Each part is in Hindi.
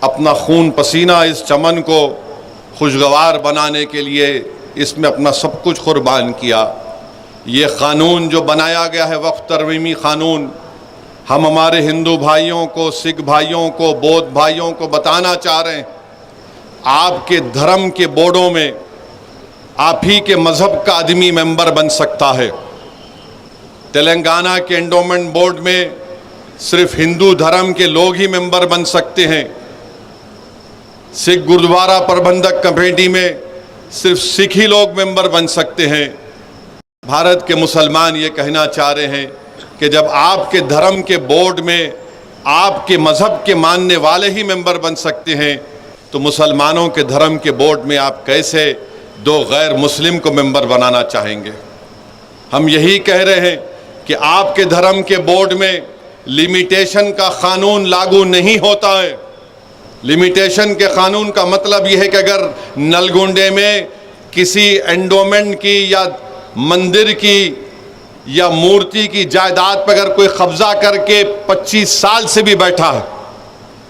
अपना खून पसीना इस चमन को खुशगवार बनाने के लिए इसमें अपना सब कुछ कुर्बान किया। ये क़ानून जो बनाया गया है वक्फ तरमीमी क़ानून, हम हमारे हिंदू भाइयों को, सिख भाइयों को, बौद्ध भाइयों को बताना चाह रहे हैं, आपके धर्म के बोर्डों में आप ही के मज़हब का आदमी मेंबर बन सकता है। तेलंगाना के एंडोमेंट बोर्ड में सिर्फ हिंदू धर्म के लोग ही मेंबर बन सकते हैं। सिख गुरुद्वारा प्रबंधक कमेटी में सिर्फ सिख ही लोग मेंबर बन सकते हैं। भारत के मुसलमान ये कहना चाह रहे हैं कि जब आपके धर्म के बोर्ड में आपके मज़हब के मानने वाले ही मेंबर बन सकते हैं, तो मुसलमानों के धर्म के बोर्ड में आप कैसे दो गैर मुस्लिम को मेंबर बनाना चाहेंगे। हम यही कह रहे हैं कि आपके धर्म के बोर्ड में लिमिटेशन का कानून लागू नहीं होता है। लिमिटेशन के कानून का मतलब यह है कि अगर नलगुंडे में किसी एंडोमेंट की या मंदिर की या मूर्ति की जायदाद पर अगर कोई कब्जा करके 25 साल से भी बैठा है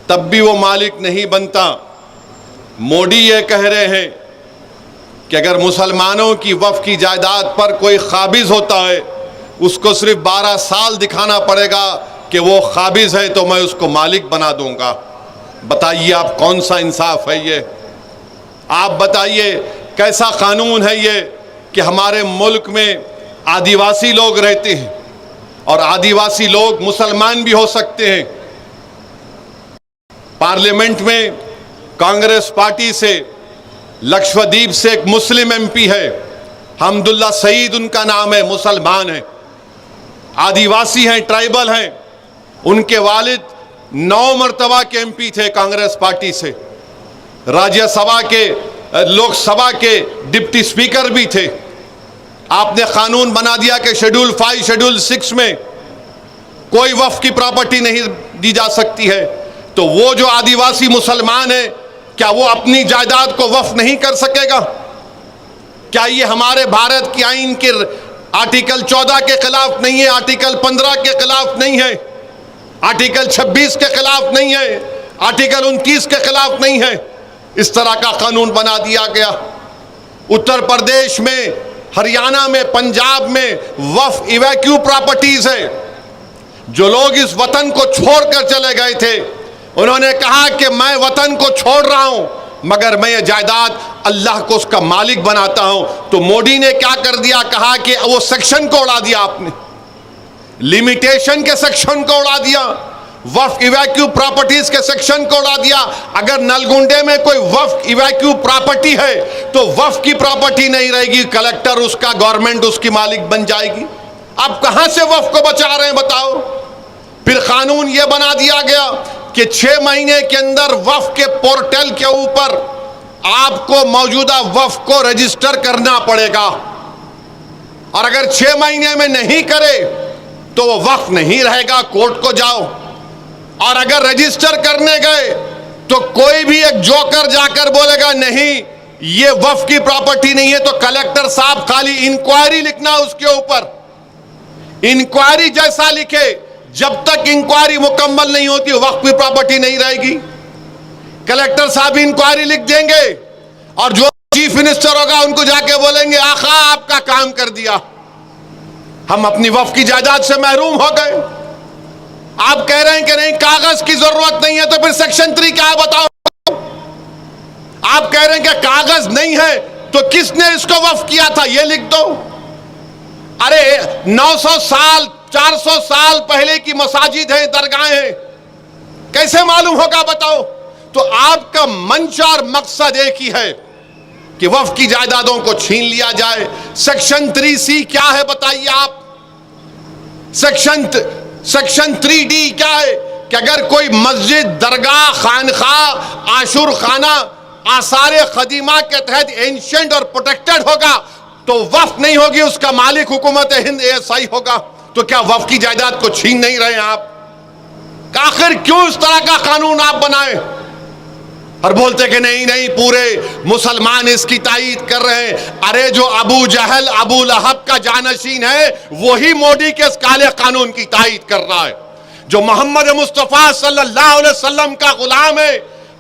तब भी वो मालिक नहीं बनता। मोदी ये कह रहे हैं कि अगर मुसलमानों की वक्फ की जायदाद पर कोई काबिज होता है, उसको सिर्फ 12 साल दिखाना पड़ेगा कि वो काबिज है, तो मैं उसको मालिक बना दूंगा। बताइए आप कौन सा इंसाफ है ये? आप बताइए कैसा कानून है ये कि हमारे मुल्क में आदिवासी लोग रहते हैं और आदिवासी लोग मुसलमान भी हो सकते हैं। पार्लियामेंट में कांग्रेस पार्टी से लक्षद्वीप से एक मुस्लिम एमपी है, हमदुल्ला सईद उनका नाम है, मुसलमान है, आदिवासी हैं, ट्राइबल हैं। उनके वालिद 9 मरतबा के एमपी थे कांग्रेस पार्टी से, राज्यसभा के, लोकसभा के डिप्टी स्पीकर भी थे। आपने कानून बना दिया कि शेड्यूल 5, शेड्यूल 6 में कोई वक्फ की प्रॉपर्टी नहीं दी जा सकती है, तो वो जो आदिवासी मुसलमान है क्या वो अपनी जायदाद को वक्फ नहीं कर सकेगा? क्या ये हमारे भारत की आईन के आर्टिकल 14 के खिलाफ नहीं है, आर्टिकल 15 के खिलाफ नहीं है, आर्टिकल 26 के खिलाफ नहीं है, आर्टिकल 29 के खिलाफ नहीं है? इस तरह का कानून बना दिया गया। उत्तर प्रदेश में, हरियाणा में, पंजाब में वक्फ इवैक्यू प्रॉपर्टीज है। जो लोग इस वतन को छोड़कर चले गए थे, उन्होंने कहा कि मैं वतन को छोड़ रहा हूं मगर मैं ये जायदाद अल्लाह को उसका मालिक बनाता हूं। तो मोदी ने क्या कर दिया, कहा कि वो सेक्शन को उड़ा दिया, आपने लिमिटेशन के सेक्शन को उड़ा दिया, वक्फ इवैक्यू प्रॉपर्टीज के सेक्शन को उड़ा दिया। अगर नलगुंडे में कोई वक्फ इवैक्यू प्रॉपर्टी है तो वक्फ की प्रॉपर्टी नहीं रहेगी, कलेक्टर उसका, गवर्नमेंट उसकी मालिक बन जाएगी। आप कहां से वक्फ को बचा रहे हैं बताओ? फिर कानून यह बना दिया गया कि 6 महीने के अंदर वक्फ के पोर्टल के ऊपर आपको मौजूदा वक्फ को रजिस्टर करना पड़ेगा, और अगर 6 महीने में नहीं करे तो वो वक्फ नहीं रहेगा, कोर्ट को जाओ। और अगर रजिस्टर करने गए तो कोई भी एक जोकर जाकर बोलेगा नहीं ये वक्फ की प्रॉपर्टी नहीं है, तो कलेक्टर साहब खाली इंक्वायरी लिखना उसके ऊपर, इंक्वायरी जैसा लिखे, जब तक इंक्वायरी मुकम्मल नहीं होती वक्फ की प्रॉपर्टी नहीं रहेगी। कलेक्टर साहब इंक्वायरी लिख देंगे और जो चीफ मिनिस्टर होगा उनको जाके बोलेंगे आखा आपका काम कर दिया, हम अपनी वक्फ की जायदाद से महरूम हो गए। आप कह रहे हैं कि नहीं कागज की जरूरत नहीं है, तो फिर सेक्शन 3 क्या है बताओ? आप कह रहे हैं कि कागज नहीं है तो किसने इसको वक्फ किया था ये लिख दो। अरे 900 साल 400 साल पहले की मसाजिद है, दरगाहें हैं, कैसे मालूम होगा बताओ? तो आपका मंशा और मकसद एक ही है कि वक्फ की जायदादों को छीन लिया जाए। सेक्शन 3C क्या है बताइए आप? सेक्शन 3D क्या है कि अगर कोई मस्जिद, दरगाह, खानखा, आशुर खाना आसारे कदीमा के तहत एंशिएंट और प्रोटेक्टेड होगा तो वक्फ नहीं होगी, उसका मालिक हुकूमत हिंद ASI होगा। तो क्या वक्फ की जायदाद को छीन नहीं रहे आप? आखिर क्यों इस तरह का कानून आप बनाए और बोलते कि नहीं नहीं पूरे मुसलमान इसकी तायीद कर रहे हैं? अरे जो अबू जहल, अबू लहब का जानशीन है वही मोदी के इस काले कानून की तायीद कर रहा है। जो मोहम्मद मुस्तफ़ा सल्लल्लाहु अलैहि वसल्लम का गुलाम है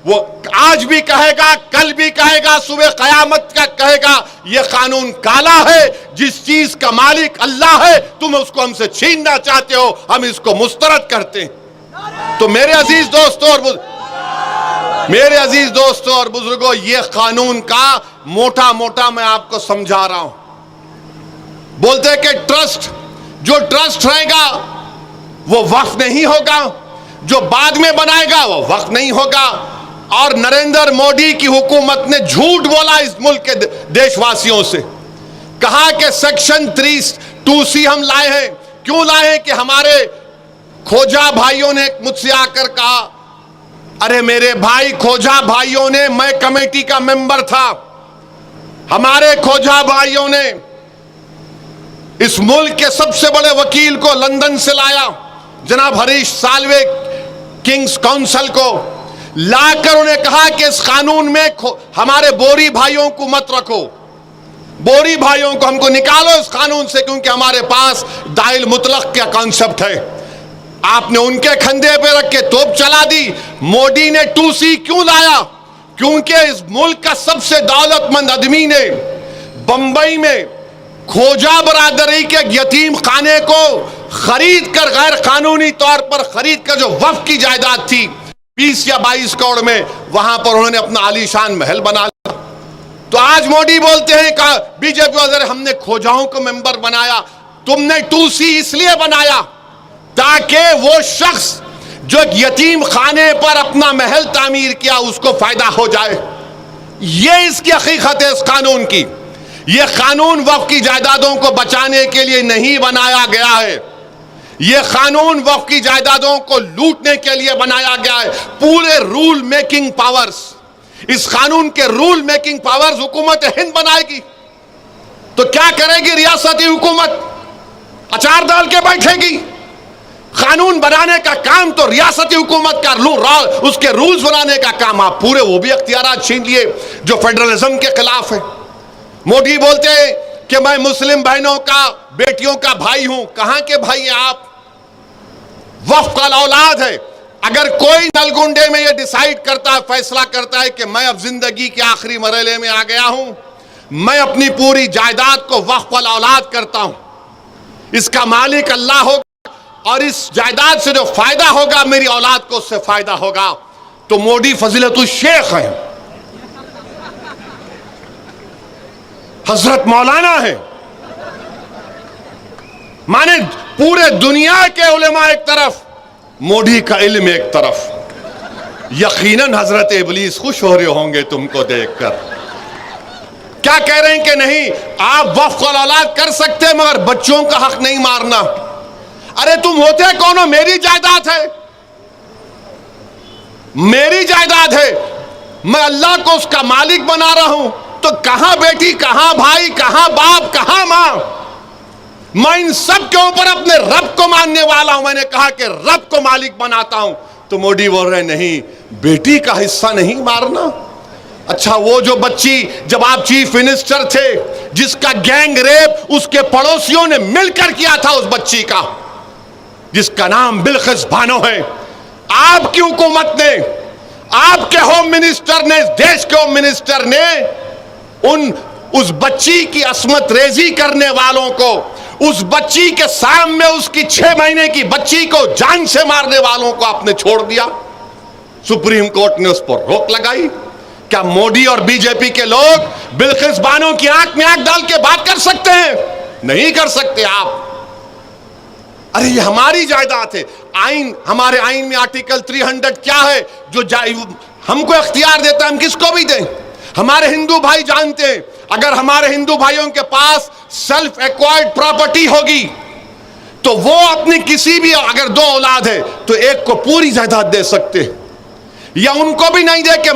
वो आज भी कहेगा, कल भी कहेगा, सुबह कयामत का कहेगा, ये कानून काला है, जिस चीज का मालिक अल्लाह है तुम उसको हमसे छीनना चाहते हो, हम इसको मुस्तरद करते हैं। तो मेरे अजीज दोस्तों और बुजुर्गों, ये कानून का मोटा मोटा मैं आपको समझा रहा हूं। बोलते हैं कि जो ट्रस्ट रहेगा वो वक्फ नहीं होगा, जो बाद में बनाएगा वो वक्फ नहीं होगा। और नरेंद्र मोदी की हुकूमत ने झूठ बोला इस मुल्क के देशवासियों से, कहा कि सेक्शन 3(2)C हम लाए हैं। क्यों लाए हैं? कि हमारे खोजा भाइयों ने मुझसे आकर कहा, अरे मेरे भाई, खोजा भाइयों ने, मैं कमेटी का मेंबर था, हमारे खोजा भाइयों ने इस मुल्क के सबसे बड़े वकील को लंदन से लाया, जनाब हरीश साल्वे, किंग्स काउंसिल को लाकर उन्हें कहा कि इस कानून में हमारे बोरी भाइयों को मत रखो, बोरी भाइयों को हमको निकालो इस कानून से, क्योंकि हमारे पास दाइल मुतलक का कॉन्सेप्ट है। आपने उनके कंधे पे रख के तोप चला दी। मोदी ने 2C क्यों लाया? क्योंकि इस मुल्क का सबसे दौलतमंद आदमी ने बंबई में खोजा बरादरी के यतीम खाने को खरीद कर, गैर कानूनी तौर पर खरीद कर, जो वक्फ की जायदाद थी 20 या 22 करोड़ में, वहां पर उन्होंने अपना आलीशान महल बना लिया। तो आज मोदी बोलते हैं, कहा बीजेपी वगैरह, हमने खोजाओं को मेंबर बनाया। तुमने 2C इसलिए बनाया ताकि वो शख्स जो यतीम खाने पर अपना महल तामीर किया उसको फायदा हो जाए। ये इसकी हकीकत है इस कानून की। यह कानून वक्फ की जायदादों को बचाने के लिए नहीं बनाया गया है, यह कानून वक्फ की जायदादों को लूटने के लिए बनाया गया है। पूरे रूल मेकिंग पावर्स, इस कानून के रूल मेकिंग पावर्स हुकूमत हिंद बनाएगी। तो क्या करेगी रियासती हुकूमत? अचार डाल के बैठेगी? कानून बनाने का काम तो रियासती हुकूमत का, उसके रूल्स बनाने का काम आप पूरे वो भी अख्तियारात छीन लिए जो फेडरलिज्म के खिलाफ है। मोदी बोलते हैं कि मैं मुस्लिम बहनों का, बेटियों का भाई हूं। कहां के भाई हैं आप? वक्फ का औलाद है। अगर कोई नलगुंडे में यह डिसाइड करता है, फैसला करता है कि मैं अब जिंदगी के आखिरी मरहले में आ गया हूं, मैं अपनी पूरी जायदाद को वक्फ का औलाद करता हूं, इसका मालिक अल्लाह होगा और इस जायदाद से जो फायदा होगा मेरी औलाद को उससे फायदा होगा, तो मोदी फजीलतुल शेख है, हजरत मौलाना है। माने पूरे दुनिया के उलेमा एक तरफ, मोदी का इल्म एक तरफ। यकीनन हजरत इबलीस खुश हो रहे होंगे तुमको देखकर। क्या कह रहे हैं कि नहीं, आप वक्फ औलाद कर सकते हैं मगर बच्चों का हक नहीं मारना। अरे तुम होते कौन हो? मेरी जायदाद है, मेरी जायदाद है, मैं अल्लाह को उसका मालिक बना रहा हूं। तो कहां बेटी, कहां भाई, कहां बाप, कहां मां? मैं इन सब के ऊपर अपने रब को मानने वाला हूं। मैंने कहा कि रब को मालिक बनाता हूं। तो मोदी बोल रहे नहीं, बेटी का हिस्सा नहीं मारना। अच्छा, वो जो बच्ची जब आप चीफ मिनिस्टर थे, जिसका गैंग रेप उसके पड़ोसियों ने मिलकर किया था, उस बच्ची का जिसका नाम बिल्किस बानो है, आपकी हुकूमत ने, आपके होम मिनिस्टर ने, देश के होम मिनिस्टर ने उस बच्ची की अस्मत रेजी करने वालों को, उस बच्ची के सामने उसकी 6 महीने की बच्ची को जान से मारने वालों को आपने छोड़ दिया। सुप्रीम कोर्ट ने उस पर रोक लगाई। क्या मोदी और बीजेपी के लोग बिल्किस बानो की आंख में आंख डाल के बात कर सकते हैं? नहीं कर सकते आप। अरे ये हमारी जायदाद है। आइन, हमारे आइन में आर्टिकल 300 क्या है जो हमको इख्तियार देता है हम किसको भी दें। हमारे हिंदू भाई जानते हैं, अगर हमारे हिंदू भाइयों के पास सेल्फ एक्वायर्ड प्रॉपर्टी होगी तो वो अपनी किसी भी, अगर 2 औलाद है तो एक को पूरी जायदाद दे सकते, या उनको भी नहीं दे के